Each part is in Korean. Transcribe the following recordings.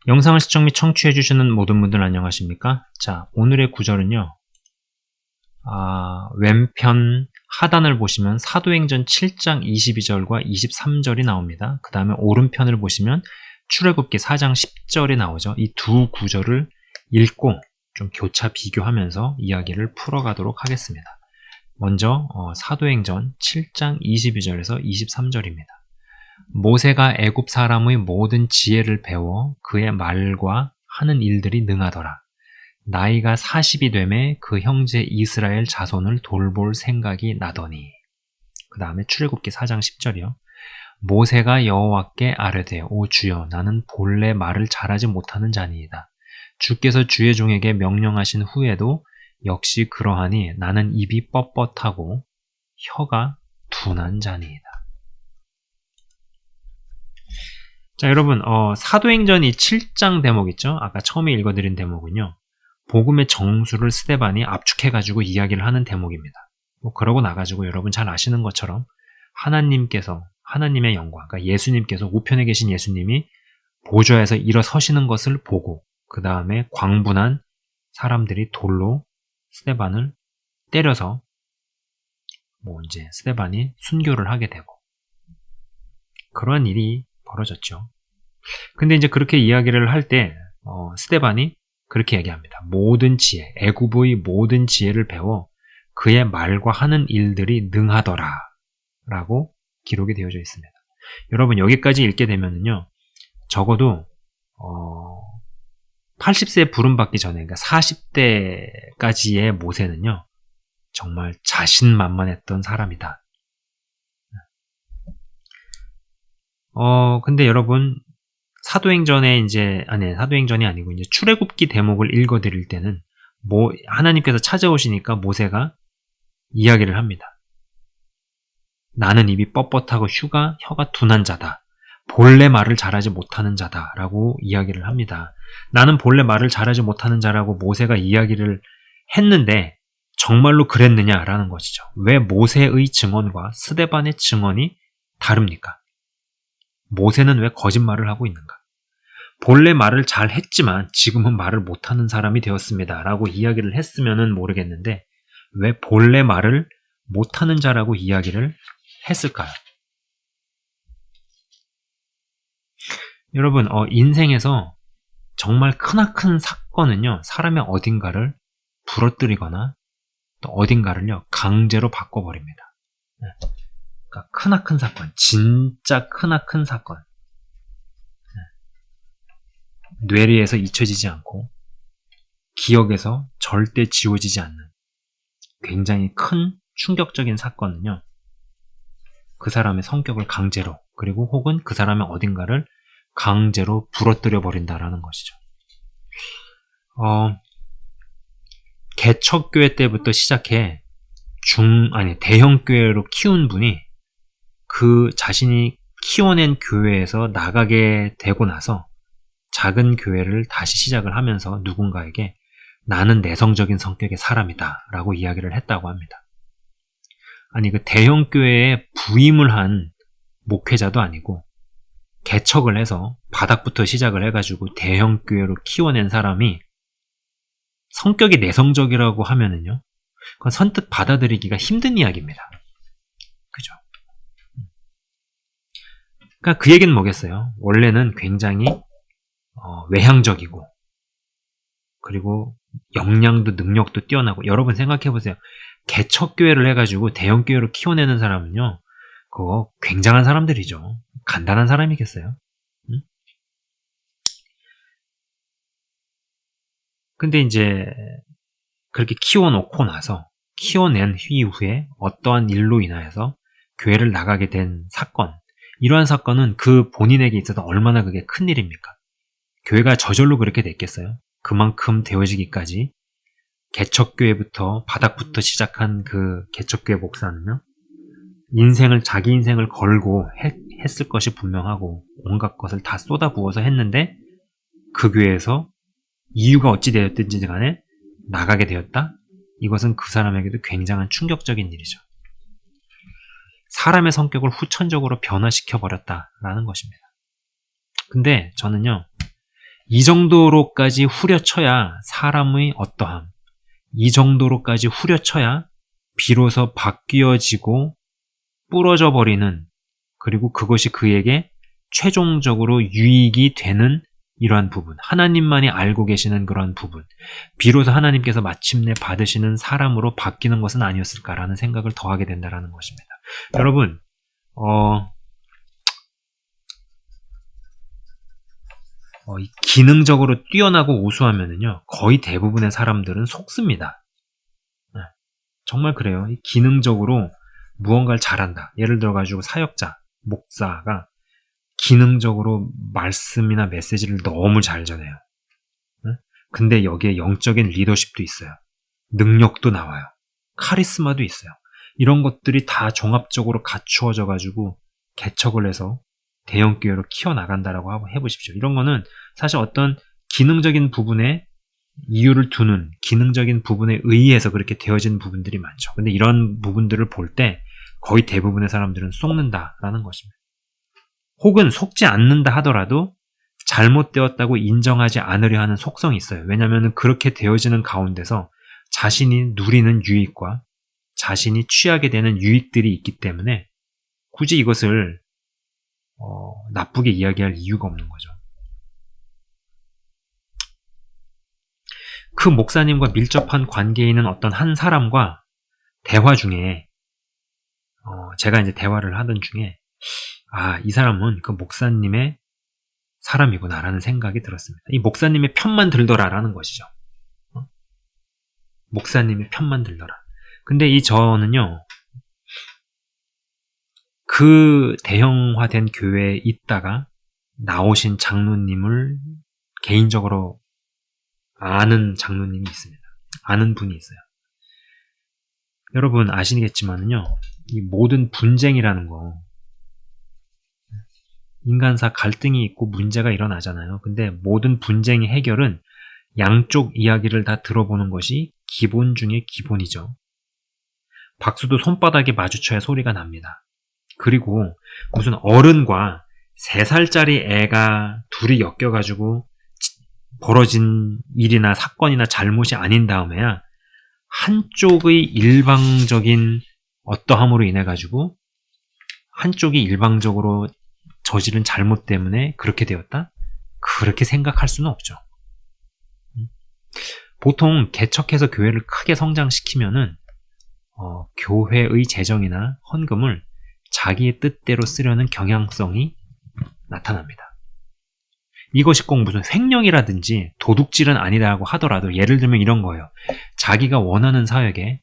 영상을 시청 및 청취해주시는 모든 분들 안녕하십니까? 자, 오늘의 구절은요. 왼편 하단을 보시면 사도행전 7장 22절과 23절이 나옵니다. 그 다음에 오른편을 보시면 출애굽기 4장 10절이 나오죠. 이 두 구절을 읽고 좀 교차 비교하면서 이야기를 풀어가도록 하겠습니다. 먼저 사도행전 7장 22절에서 23절입니다. 모세가 애굽 사람의 모든 지혜를 배워 그의 말과 하는 일들이 능하더라. 나이가 40이 되매 그 형제 이스라엘 자손을 돌볼 생각이 나더니. 그 다음에 출애굽기 4장 10절이요. 모세가 여호와께 아뢰되 오 주여 나는 본래 말을 잘하지 못하는 자니이다. 주께서 주의 종에게 명령하신 후에도 역시 그러하니 나는 입이 뻣뻣하고 혀가 둔한 자니이다. 자, 여러분, 사도행전 이 7장 대목 있죠? 아까 처음에 읽어드린 대목은요. 복음의 정수를 스데반이 압축해가지고 이야기를 하는 대목입니다. 그러고 나가지고 여러분 잘 아시는 것처럼 하나님의 영광, 그러니까 예수님께서 우편에 계신 예수님이 보좌에서 일어서시는 것을 보고 그 다음에 광분한 사람들이 돌로 스데반을 때려서 이제 스데반이 순교를 하게 되고 그러한 일이 벌어졌죠. 근데 이제 그렇게 이야기를 할 때 스데반이 그렇게 얘기합니다. 모든 지혜, 애굽의 모든 지혜를 배워 그의 말과 하는 일들이 능하더라 라고 기록이 되어져 있습니다. 여러분 여기까지 읽게 되면은요. 적어도 80세에 부름받기 전에 그러니까 40대까지의 모세는요. 정말 자신만만했던 사람이다. 근데 여러분, 사도행전이 아니고, 이제 출애굽기 대목을 읽어드릴 때는, 하나님께서 찾아오시니까 모세가 이야기를 합니다. 나는 입이 뻣뻣하고 혀가 둔한 자다. 본래 말을 잘하지 못하는 자다. 라고 이야기를 합니다. 나는 본래 말을 잘하지 못하는 자라고 모세가 이야기를 했는데, 정말로 그랬느냐라는 것이죠. 왜 모세의 증언과 스데반의 증언이 다릅니까? 모세는 왜 거짓말을 하고 있는가? 본래 말을 잘 했지만 지금은 말을 못하는 사람이 되었습니다. 라고 이야기를 했으면 모르겠는데 왜 본래 말을 못하는 자라고 이야기를 했을까요? 여러분, 인생에서 정말 크나큰 사건은요, 사람의 어딘가를 부러뜨리거나 또 어딘가를요, 강제로 바꿔버립니다. 그러니까 크나큰 사건, 진짜 크나큰 사건. 뇌리에서 잊혀지지 않고 기억에서 절대 지워지지 않는 굉장히 큰 충격적인 사건은요. 그 사람의 성격을 강제로 그리고 혹은 그 사람의 어딘가를 강제로 부러뜨려 버린다라는 것이죠. 개척교회 때부터 시작해 대형교회로 키운 분이 그 자신이 키워낸 교회에서 나가게 되고 나서 작은 교회를 다시 시작을 하면서 누군가에게 나는 내성적인 성격의 사람이다 라고 이야기를 했다고 합니다. 그 대형교회에 부임을 한 목회자도 아니고 개척을 해서 바닥부터 시작을 해가지고 대형교회로 키워낸 사람이 성격이 내성적이라고 하면은요, 그건 선뜻 받아들이기가 힘든 이야기입니다. 그죠? 그러니까 그 얘기는 뭐겠어요? 원래는 굉장히 외향적이고 그리고 역량도 능력도 뛰어나고 여러분 생각해보세요. 개척교회를 해가지고 대형교회로 키워내는 사람은요. 그거 굉장한 사람들이죠. 간단한 사람이겠어요? 응? 근데 이제 그렇게 키워놓고 나서 키워낸 이후에 어떠한 일로 인하여서 교회를 나가게 된 사건, 이러한 사건은 그 본인에게 있어서 얼마나 그게 큰일입니까? 교회가 저절로 그렇게 됐겠어요? 그만큼 되어지기까지 개척교회부터 바닥부터 시작한 그 개척교회 목사는요, 자기 인생을 걸고 했을 것이 분명하고 온갖 것을 다 쏟아부어서 했는데 그 교회에서 이유가 어찌 되었든지 간에 나가게 되었다? 이것은 그 사람에게도 굉장한 충격적인 일이죠. 사람의 성격을 후천적으로 변화시켜버렸다라는 것입니다. 근데 저는요, 이 정도로까지 후려쳐야 사람의 어떠함, 이 정도로까지 후려쳐야 비로소 바뀌어지고 부러져 버리는, 그리고 그것이 그에게 최종적으로 유익이 되는 이러한 부분, 하나님만이 알고 계시는 그런 부분, 비로소 하나님께서 마침내 받으시는 사람으로 바뀌는 것은 아니었을까라는 생각을 더하게 된다는 것입니다. 여러분, 기능적으로 뛰어나고 우수하면은요, 거의 대부분의 사람들은 속습니다. 정말 그래요. 기능적으로 무언가를 잘한다. 예를 들어가지고 사역자, 목사가 기능적으로 말씀이나 메시지를 너무 잘 전해요. 근데 여기에 영적인 리더십도 있어요. 능력도 나와요. 카리스마도 있어요. 이런 것들이 다 종합적으로 갖추어져 가지고 개척을 해서 대형교회로 키워나간다라고 해보십시오. 이런 거는 사실 어떤 기능적인 부분에 이유를 두는, 기능적인 부분에 의해서 그렇게 되어진 부분들이 많죠. 근데 이런 부분들을 볼 때 거의 대부분의 사람들은 속는다라는 것입니다. 혹은 속지 않는다 하더라도 잘못되었다고 인정하지 않으려 하는 속성이 있어요. 왜냐하면 그렇게 되어지는 가운데서 자신이 누리는 유익과 자신이 취하게 되는 유익들이 있기 때문에 굳이 이것을 나쁘게 이야기할 이유가 없는 거죠. 그 목사님과 밀접한 관계에 있는 어떤 한 사람과 대화 중에 제가 이제 대화를 하던 중에 이 사람은 그 목사님의 사람이구나라는 생각이 들었습니다. 이 목사님의 편만 들더라라는 것이죠. 목사님의 편만 들더라. 근데 저는요, 그 대형화된 교회에 있다가 나오신 장로님을 개인적으로 아는 장로님이 있습니다. 아는 분이 있어요. 여러분 아시겠지만요, 이 모든 분쟁이라는 거, 인간사 갈등이 있고 문제가 일어나잖아요. 근데 모든 분쟁의 해결은 양쪽 이야기를 다 들어보는 것이 기본 중에 기본이죠. 박수도 손바닥에 마주쳐야 소리가 납니다. 그리고 무슨 어른과 3살짜리 애가 둘이 엮여가지고 벌어진 일이나 사건이나 잘못이 아닌 다음에야 한쪽의 일방적인 어떠함으로 인해 가지고 한쪽이 일방적으로 저지른 잘못 때문에 그렇게 되었다? 그렇게 생각할 수는 없죠. 보통 개척해서 교회를 크게 성장시키면은 교회의 재정이나 헌금을 자기의 뜻대로 쓰려는 경향성이 나타납니다. 이것이 꼭 무슨 횡령이라든지 도둑질은 아니다라고 하더라도 예를 들면 이런 거예요. 자기가 원하는 사역에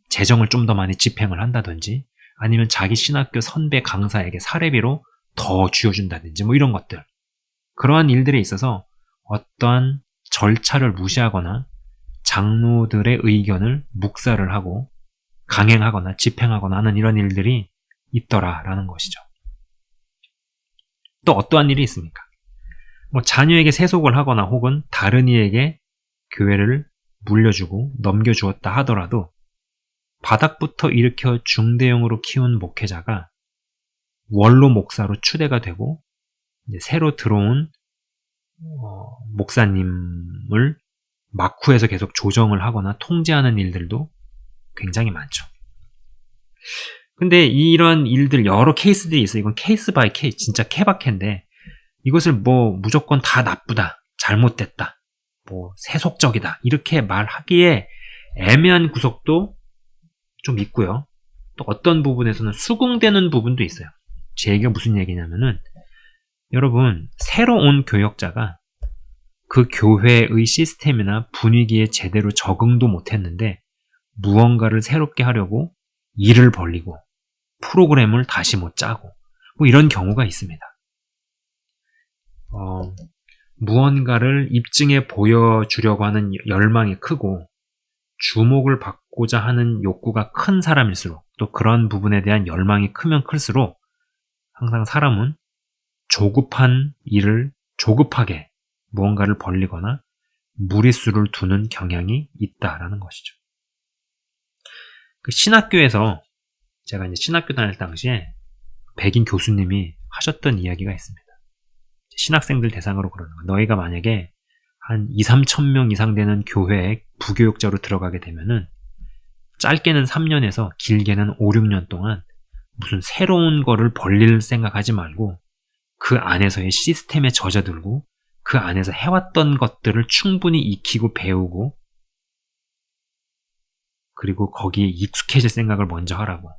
재정을 좀 더 많이 집행을 한다든지 아니면 자기 신학교 선배 강사에게 사례비로 더 쥐어준다든지 뭐 이런 것들. 그러한 일들에 있어서 어떠한 절차를 무시하거나 장로들의 의견을 묵살을 하고 강행하거나 집행하거나 하는 이런 일들이 있더라라는 것이죠. 또 어떠한 일이 있습니까? 뭐 자녀에게 세속을 하거나 혹은 다른 이에게 교회를 물려주고 넘겨주었다 하더라도 바닥부터 일으켜 중대형으로 키운 목회자가 원로 목사로 추대가 되고 이제 새로 들어온 목사님을 막후에서 계속 조정을 하거나 통제하는 일들도 굉장히 많죠. 근데 이러한 일들 여러 케이스들이 있어요. 이건 케이스 바이 케이스, 진짜 케바케인데 이것을 뭐 무조건 다 나쁘다, 잘못됐다, 뭐 세속적이다 이렇게 말하기에 애매한 구석도 좀 있고요. 또 어떤 부분에서는 수긍되는 부분도 있어요. 제 얘기가 무슨 얘기냐면은 여러분 새로 온 교역자가 그 교회의 시스템이나 분위기에 제대로 적응도 못했는데 무언가를 새롭게 하려고 일을 벌리고 프로그램을 다시 못 짜고 뭐 이런 경우가 있습니다. 무언가를 입증해 보여주려고 하는 열망이 크고 주목을 받고자 하는 욕구가 큰 사람일수록 또 그런 부분에 대한 열망이 크면 클수록 항상 사람은 조급한 일을 조급하게 무언가를 벌리거나 무리수를 두는 경향이 있다라는 것이죠. 그 신학교에서 제가 이제 신학교 다닐 당시에 백인 교수님이 하셨던 이야기가 있습니다. 신학생들 대상으로 그러는 거예요. 너희가 만약에 한 2, 3천 명 이상 되는 교회에 부교육자로 들어가게 되면은 짧게는 3년에서 길게는 5, 6년 동안 무슨 새로운 거를 벌릴 생각하지 말고 그 안에서의 시스템에 젖어들고 그 안에서 해왔던 것들을 충분히 익히고 배우고 그리고 거기에 익숙해질 생각을 먼저 하라고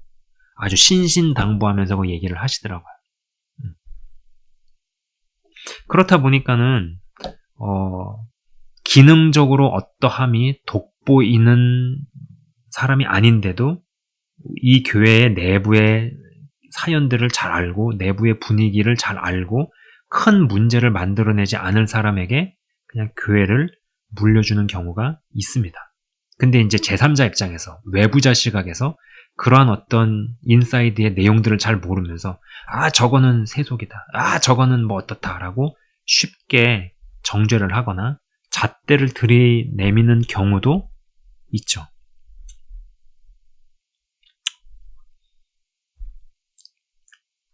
아주 신신당부하면서 그 얘기를 하시더라고요. 그렇다 보니까는 기능적으로 어떠함이 돋보이는 사람이 아닌데도 이 교회의 내부의 사연들을 잘 알고 내부의 분위기를 잘 알고 큰 문제를 만들어내지 않을 사람에게 그냥 교회를 물려주는 경우가 있습니다. 근데 이제 제3자 입장에서 외부자 시각에서 그러한 어떤 인사이드의 내용들을 잘 모르면서 저거는 세속이다. 저거는 뭐 어떻다라고 쉽게 정죄를 하거나 잣대를 들이내미는 경우도 있죠.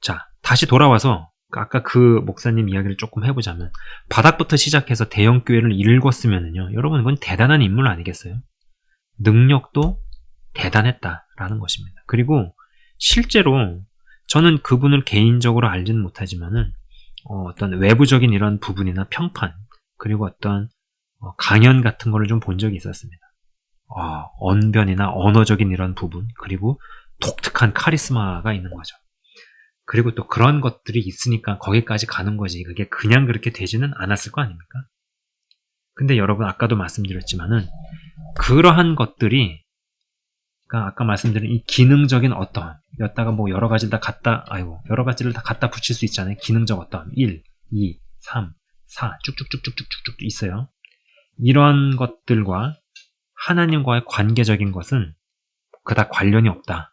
자, 다시 돌아와서 아까 그 목사님 이야기를 조금 해보자면 바닥부터 시작해서 대형교회를 일궜으면요. 여러분 그건 대단한 인물 아니겠어요? 능력도 대단했다라는 것입니다. 그리고 실제로 저는 그분을 개인적으로 알지는 못하지만은 어떤 외부적인 이런 부분이나 평판 그리고 어떤 강연 같은 거를 좀 본 적이 있었습니다. 언변이나 언어적인 이런 부분 그리고 독특한 카리스마가 있는 거죠. 그리고 또 그런 것들이 있으니까 거기까지 가는 거지 그게 그냥 그렇게 되지는 않았을 거 아닙니까? 근데 여러분 아까도 말씀드렸지만은 그러한 것들이 그러니까 아까 말씀드린 이 기능적인 어떠함 여기다가 뭐 여러 가지를 다 갖다 붙일 수 있잖아요. 기능적 어떠함 1, 2, 3, 4 쭉쭉쭉쭉쭉쭉 있어요. 이런 것들과 하나님과의 관계적인 것은 그닥 관련이 없다.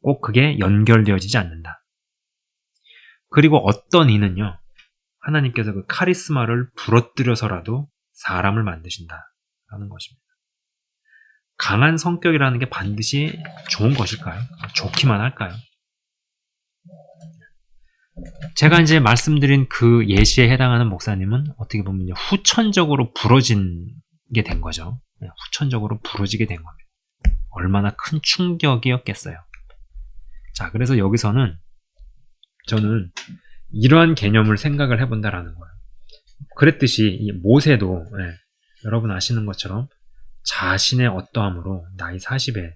꼭 그게 연결되어지지 않는다. 그리고 어떤 이는요. 하나님께서 그 카리스마를 부러뜨려서라도 사람을 만드신다라는 것입니다. 강한 성격이라는 게 반드시 좋은 것일까요? 좋기만 할까요? 제가 이제 말씀드린 그 예시에 해당하는 목사님은 어떻게 보면 후천적으로 부러지게 된 거죠. 후천적으로 부러지게 된 겁니다. 얼마나 큰 충격이었겠어요. 자, 그래서 여기서는 저는 이러한 개념을 생각을 해본다라는 거예요. 그랬듯이 이 모세도 여러분 아시는 것처럼 자신의 어떠함으로 나이 40에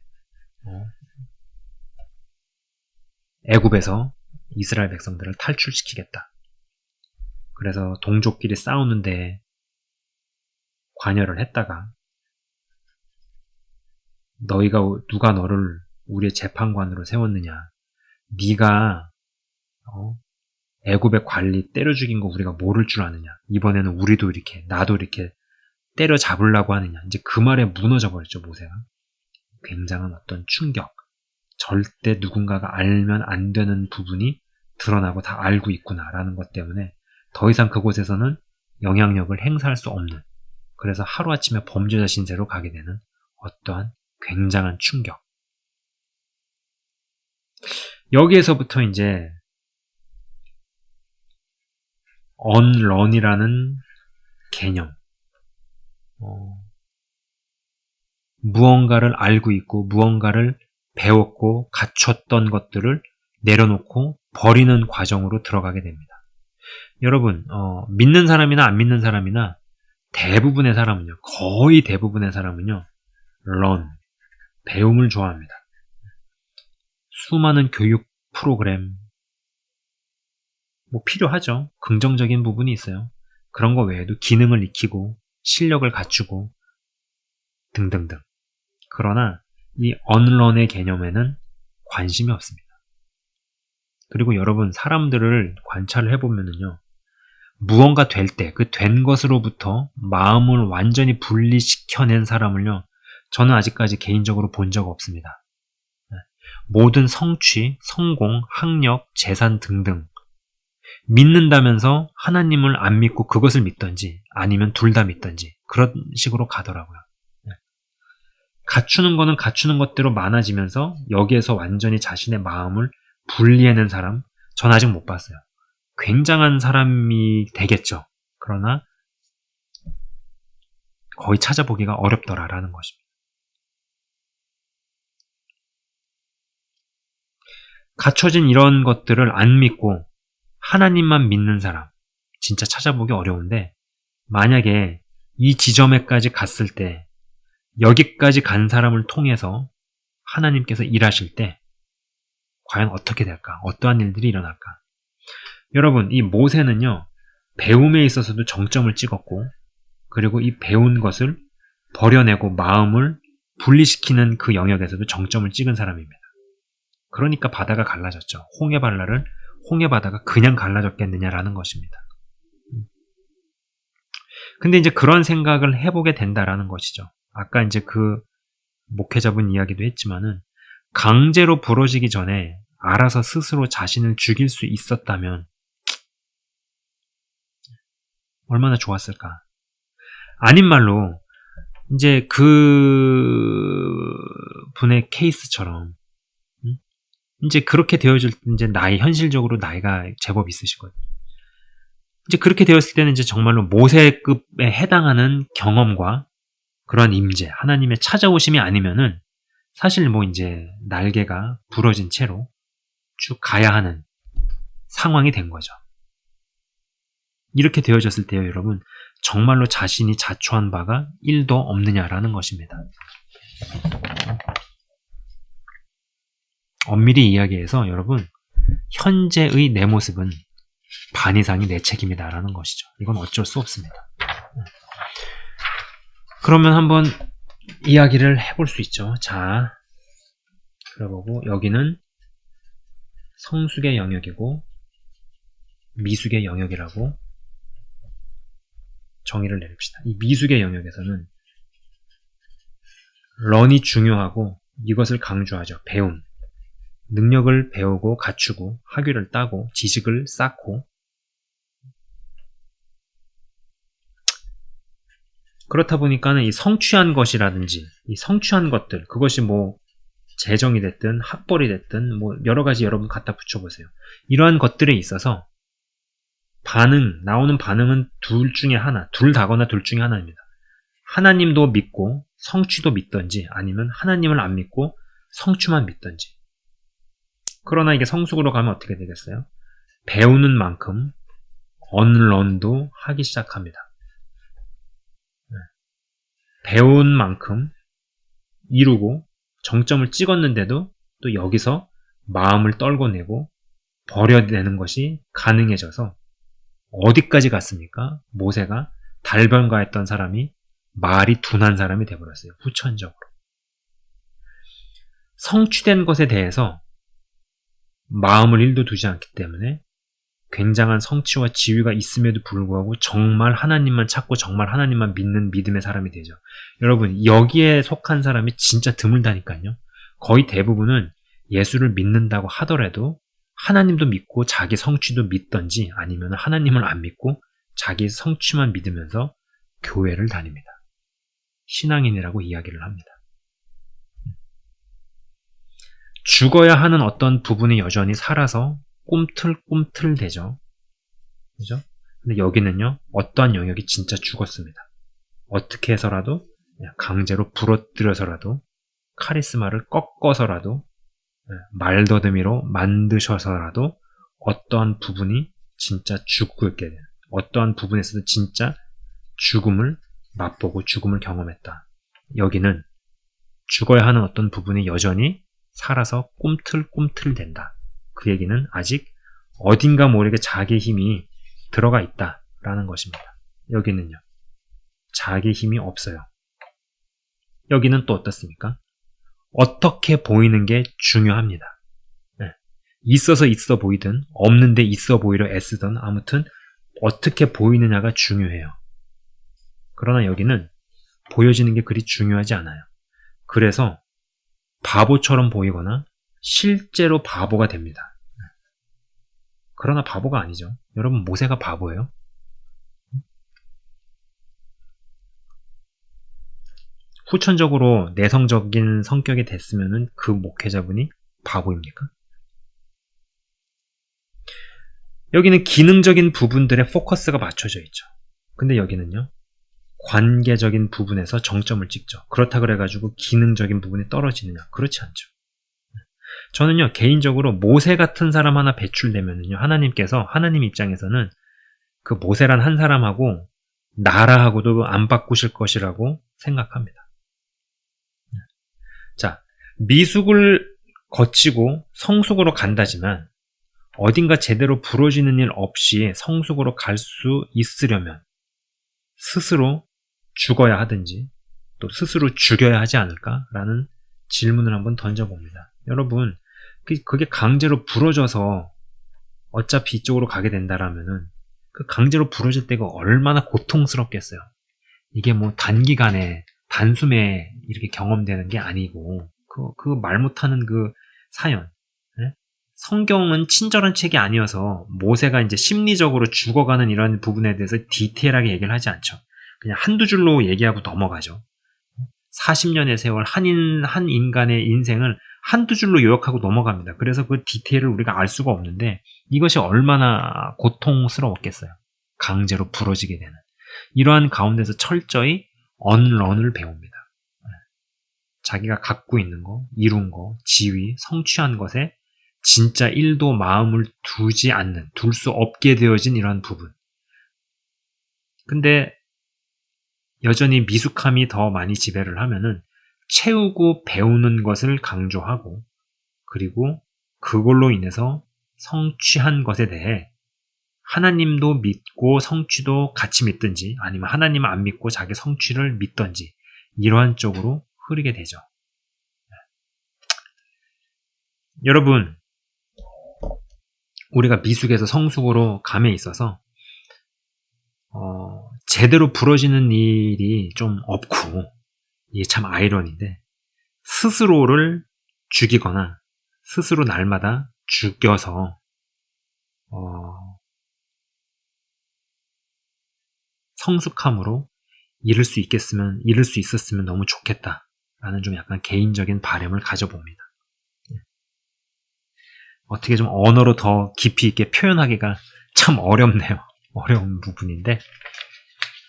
애굽에서 이스라엘 백성들을 탈출시키겠다. 그래서 동족끼리 싸우는데 관여를 했다가 누가 너를 우리의 재판관으로 세웠느냐. 네가 애굽의 관리 때려 죽인 거 우리가 모를 줄 아느냐. 이번에는 우리도 나도 이렇게 때려 잡으려고 하느냐. 이제 그 말에 무너져 버렸죠, 모세가. 굉장한 어떤 충격. 절대 누군가가 알면 안 되는 부분이 드러나고 다 알고 있구나라는 것 때문에 더 이상 그곳에서는 영향력을 행사할 수 없는, 그래서 하루아침에 범죄자 신세로 가게 되는 어떠한 굉장한 충격. 여기에서부터 이제 unlearn이라는 개념, 무언가를 알고 있고 무언가를 배웠고 갖췄던 것들을 내려놓고 버리는 과정으로 들어가게 됩니다. 여러분, 믿는 사람이나 안 믿는 사람이나 대부분의 사람은요, 거의 대부분의 사람은요, learn, 배움을 좋아합니다. 수많은 교육 프로그램, 뭐 필요하죠. 긍정적인 부분이 있어요. 그런 거 외에도 기능을 익히고 실력을 갖추고 등등등. 그러나 이 unlearn의 개념에는 관심이 없습니다. 그리고 여러분, 사람들을 관찰을 해보면은요, 무언가 될 때 그 된 것으로부터 마음을 완전히 분리시켜낸 사람을요, 저는 아직까지 개인적으로 본 적 없습니다. 모든 성취, 성공, 학력, 재산 등등 믿는다면서 하나님을 안 믿고 그것을 믿던지 아니면 둘 다 믿던지 그런 식으로 가더라고요. 갖추는 거는 갖추는 것대로 많아지면서 여기에서 완전히 자신의 마음을 분리해낸 사람, 전 아직 못 봤어요. 굉장한 사람이 되겠죠. 그러나 거의 찾아보기가 어렵더라라는 것입니다. 갖춰진 이런 것들을 안 믿고 하나님만 믿는 사람, 진짜 찾아보기 어려운데, 만약에 이 지점에까지 갔을 때, 여기까지 간 사람을 통해서 하나님께서 일하실 때 과연 어떻게 될까? 어떠한 일들이 일어날까? 여러분, 이 모세는요, 배움에 있어서도 정점을 찍었고, 그리고 이 배운 것을 버려내고 마음을 분리시키는 그 영역에서도 정점을 찍은 사람입니다. 그러니까 바다가 갈라졌죠. 홍해바다가 그냥 갈라졌겠느냐라는 것입니다. 근데 이제 그런 생각을 해보게 된다라는 것이죠. 아까 이제 그 목회자분 이야기도 했지만은, 강제로 부러지기 전에 알아서 스스로 자신을 죽일 수 있었다면 얼마나 좋았을까. 아닌 말로 이제 그 분의 케이스처럼 이제 그렇게 되어질 때 이제 현실적으로 나이가 제법 있으시거든요. 이제 그렇게 되었을 때는 이제 정말로 모세급에 해당하는 경험과 그런 임재, 하나님의 찾아오심이 아니면은 사실 뭐 이제 날개가 부러진 채로 쭉 가야 하는 상황이 된 거죠. 이렇게 되어졌을 때요, 여러분, 정말로 자신이 자초한 바가 1도 없느냐라는 것입니다. 엄밀히 이야기해서 여러분, 현재의 내 모습은 반 이상이 내 책임이다라는 것이죠. 이건 어쩔 수 없습니다. 그러면 한번 이야기를 해볼 수 있죠. 자, 그러고 여기는 성숙의 영역이고 미숙의 영역이라고 정의를 내립시다. 이 미숙의 영역에서는 런이 중요하고 이것을 강조하죠. 배움. 능력을 배우고 갖추고 학위를 따고 지식을 쌓고, 그렇다 보니까는 이 성취한 것이라든지 이 성취한 것들, 그것이 뭐 재정이 됐든 학벌이 됐든 뭐 여러 가지 여러분 갖다 붙여보세요. 이러한 것들에 있어서 나오는 반응은 둘 중에 하나, 둘 다거나 둘 중에 하나입니다. 하나님도 믿고 성취도 믿던지, 아니면 하나님을 안 믿고 성취만 믿던지. 그러나 이게 성숙으로 가면 어떻게 되겠어요? 배우는 만큼 언런도 하기 시작합니다. 배운 만큼 이루고 정점을 찍었는데도 또 여기서 마음을 떨궈내고 버려내는 것이 가능해져서 어디까지 갔습니까? 모세가 달변가했던 사람이 말이 둔한 사람이 되어버렸어요. 후천적으로. 성취된 것에 대해서 마음을 1도 두지 않기 때문에 굉장한 성취와 지위가 있음에도 불구하고 정말 하나님만 찾고 정말 하나님만 믿는 믿음의 사람이 되죠. 여러분, 여기에 속한 사람이 진짜 드물다니까요. 거의 대부분은 예수를 믿는다고 하더라도 하나님도 믿고 자기 성취도 믿던지, 아니면 하나님을 안 믿고 자기 성취만 믿으면서 교회를 다닙니다. 신앙인이라고 이야기를 합니다. 죽어야 하는 어떤 부분이 여전히 살아서 꿈틀꿈틀대죠. 그죠? 근데 여기는요, 어떠한 영역이 진짜 죽었습니다. 어떻게 해서라도, 강제로 부러뜨려서라도, 카리스마를 꺾어서라도, 말더듬이로 만드셔서라도 어떠한 부분이 진짜 죽게 돼요. 어떠한 부분에서도 진짜 죽음을 맛보고 죽음을 경험했다. 여기는 죽어야 하는 어떤 부분이 여전히 살아서 꿈틀꿈틀댄다. 그 얘기는 아직 어딘가 모르게 자기 힘이 들어가 있다라는 것입니다. 여기는요, 자기 힘이 없어요. 여기는 또 어떻습니까? 어떻게 보이는 게 중요합니다. 있어서 있어 보이든 없는데 있어 보이려 애쓰든 아무튼 어떻게 보이느냐가 중요해요. 그러나 여기는 보여지는 게 그리 중요하지 않아요. 그래서 바보처럼 보이거나 실제로 바보가 됩니다. 그러나 바보가 아니죠. 여러분, 모세가 바보예요? 후천적으로 내성적인 성격이 됐으면 그 목회자분이 바보입니까? 여기는 기능적인 부분들의 포커스가 맞춰져 있죠. 근데 여기는요, 관계적인 부분에서 정점을 찍죠. 그렇다 그래가지고 기능적인 부분이 떨어지느냐? 그렇지 않죠. 저는요, 개인적으로 모세 같은 사람 하나 배출되면요, 하나님 입장에서는 그 모세란 한 사람하고 나라하고도 안 바꾸실 것이라고 생각합니다. 자, 미숙을 거치고 성숙으로 간다지만 어딘가 제대로 부러지는 일 없이 성숙으로 갈 수 있으려면 스스로 죽어야 하든지 또 스스로 죽여야 하지 않을까라는 질문을 한번 던져봅니다. 여러분, 그게 강제로 부러져서 어차피 이쪽으로 가게 된다라면은 그 강제로 부러질 때가 얼마나 고통스럽겠어요. 이게 뭐 단기간에 단숨에 이렇게 경험되는 게 아니고 그 말 못하는 그 사연. 네? 성경은 친절한 책이 아니어서 모세가 이제 심리적으로 죽어가는 이런 부분에 대해서 디테일하게 얘기를 하지 않죠. 그냥 한두 줄로 얘기하고 넘어가죠. 40년의 세월 한 인간의 인생을 한두 줄로 요약하고 넘어갑니다. 그래서 그 디테일을 우리가 알 수가 없는데 이것이 얼마나 고통스러웠겠어요. 강제로 부러지게 되는. 이러한 가운데서 철저히 언런을 배웁니다. 자기가 갖고 있는 거, 이룬 거, 지위, 성취한 것에 진짜 1도 마음을 둘 수 없게 되어진 이러한 부분. 근데 여전히 미숙함이 더 많이 지배를 하면은 채우고 배우는 것을 강조하고 그리고 그걸로 인해서 성취한 것에 대해 하나님도 믿고 성취도 같이 믿든지 아니면 하나님 안 믿고 자기 성취를 믿든지 이러한 쪽으로 흐르게 되죠. 여러분, 우리가 미숙에서 성숙으로 감에 있어서 제대로 부러지는 일이 좀 없고 이게 참 아이러니인데 스스로를 죽이거나 스스로 날마다 죽여서 성숙함으로 이룰 수 있었으면 너무 좋겠다라는 좀 약간 개인적인 바람을 가져봅니다. 어떻게 좀 언어로 더 깊이 있게 표현하기가 참 어렵네요. 어려운 부분인데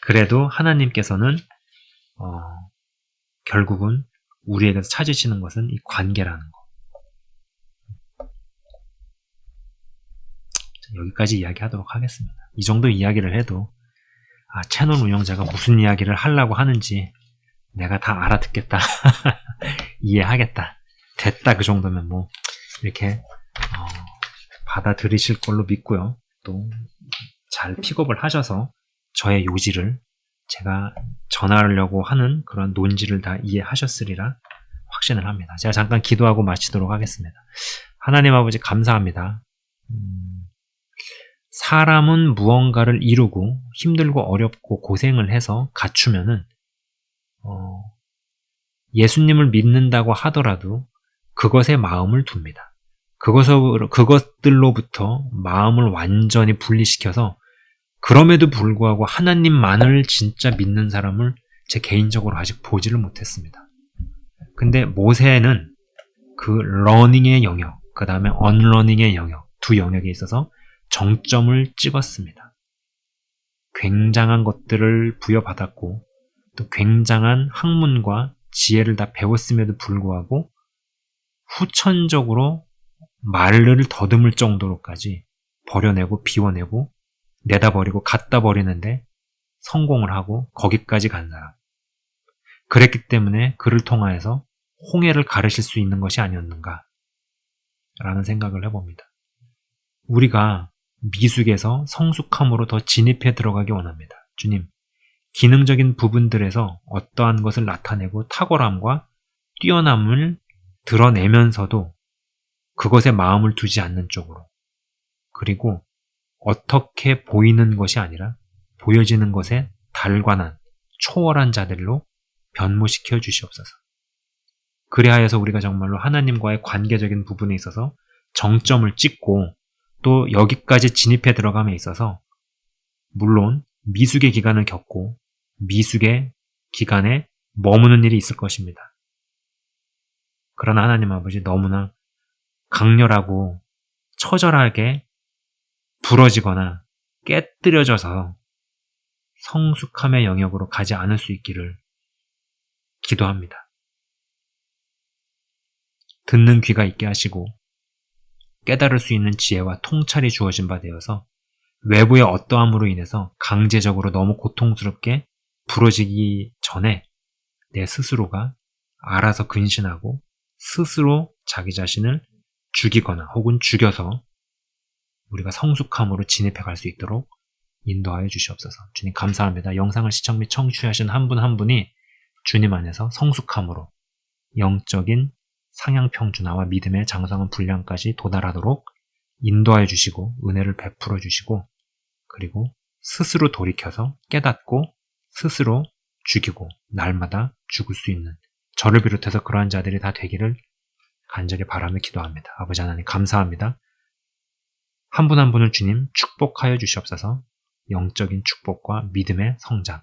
그래도 하나님께서는 결국은 우리에게서 찾으시는 것은 이 관계라는 거. 여기까지 이야기하도록 하겠습니다. 이 정도 이야기를 해도 채널 운영자가 무슨 이야기를 하려고 하는지 내가 다 알아듣겠다. 이해하겠다. 됐다 그 정도면 뭐 이렇게 받아들이실 걸로 믿고요. 또 잘 픽업을 하셔서 저의 요지를 제가 전하려고 하는 그런 논지를 다 이해하셨으리라 확신을 합니다. 제가 잠깐 기도하고 마치도록 하겠습니다. 하나님 아버지 감사합니다. 사람은 무언가를 이루고 힘들고 어렵고 고생을 해서 갖추면은 예수님을 믿는다고 하더라도 그것에 마음을 둡니다. 그것들로부터 마음을 완전히 분리시켜서 그럼에도 불구하고 하나님만을 진짜 믿는 사람을 제 개인적으로 아직 보지를 못했습니다. 근데 모세는 그 러닝의 영역, 그 다음에 언러닝의 영역, 두 영역에 있어서 정점을 찍었습니다. 굉장한 것들을 부여받았고 또 굉장한 학문과 지혜를 다 배웠음에도 불구하고 후천적으로 말을 더듬을 정도로까지 버려내고 비워내고 내다버리고 갖다 버리는데 성공을 하고 거기까지 간 사람. 그랬기 때문에 그를 통하여서 홍해를 가르실 수 있는 것이 아니었는가 라는 생각을 해봅니다. 우리가 미숙에서 성숙함으로 더 진입해 들어가기 원합니다. 주님, 기능적인 부분들에서 어떠한 것을 나타내고 탁월함과 뛰어남을 드러내면서도 그것에 마음을 두지 않는 쪽으로 그리고 어떻게 보이는 것이 아니라 보여지는 것에 달관한 초월한 자들로 변모시켜 주시옵소서. 그리하여서 우리가 정말로 하나님과의 관계적인 부분에 있어서 정점을 찍고 또 여기까지 진입해 들어감에 있어서 물론 미숙의 기간을 겪고 미숙의 기간에 머무는 일이 있을 것입니다. 그러나 하나님 아버지 너무나 강렬하고 처절하게 부러지거나 깨뜨려져서 성숙함의 영역으로 가지 않을 수 있기를 기도합니다. 듣는 귀가 있게 하시고 깨달을 수 있는 지혜와 통찰이 주어진 바 되어서 외부의 어떠함으로 인해서 강제적으로 너무 고통스럽게 부러지기 전에 내 스스로가 알아서 근신하고 스스로 자기 자신을 죽이거나 혹은 죽여서 우리가 성숙함으로 진입해 갈 수 있도록 인도하여 주시옵소서. 주님 감사합니다. 영상을 시청 및 청취하신 한 분 한 분이 주님 안에서 성숙함으로 영적인 상향평준화와 믿음의 장성한 분량까지 도달하도록 인도하여 주시고 은혜를 베풀어 주시고 그리고 스스로 돌이켜서 깨닫고 스스로 죽이고 날마다 죽을 수 있는 저를 비롯해서 그러한 자들이 다 되기를 간절히 바라며 기도합니다. 아버지 하나님 감사합니다. 한 분 한 분을 주님 축복하여 주시옵소서. 영적인 축복과 믿음의 성장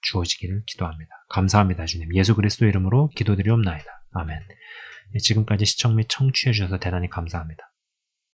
주어지기를 기도합니다. 감사합니다. 주님 예수 그리스도 이름으로 기도드리옵나이다. 아멘. 지금까지 시청 및 청취해 주셔서 대단히 감사합니다.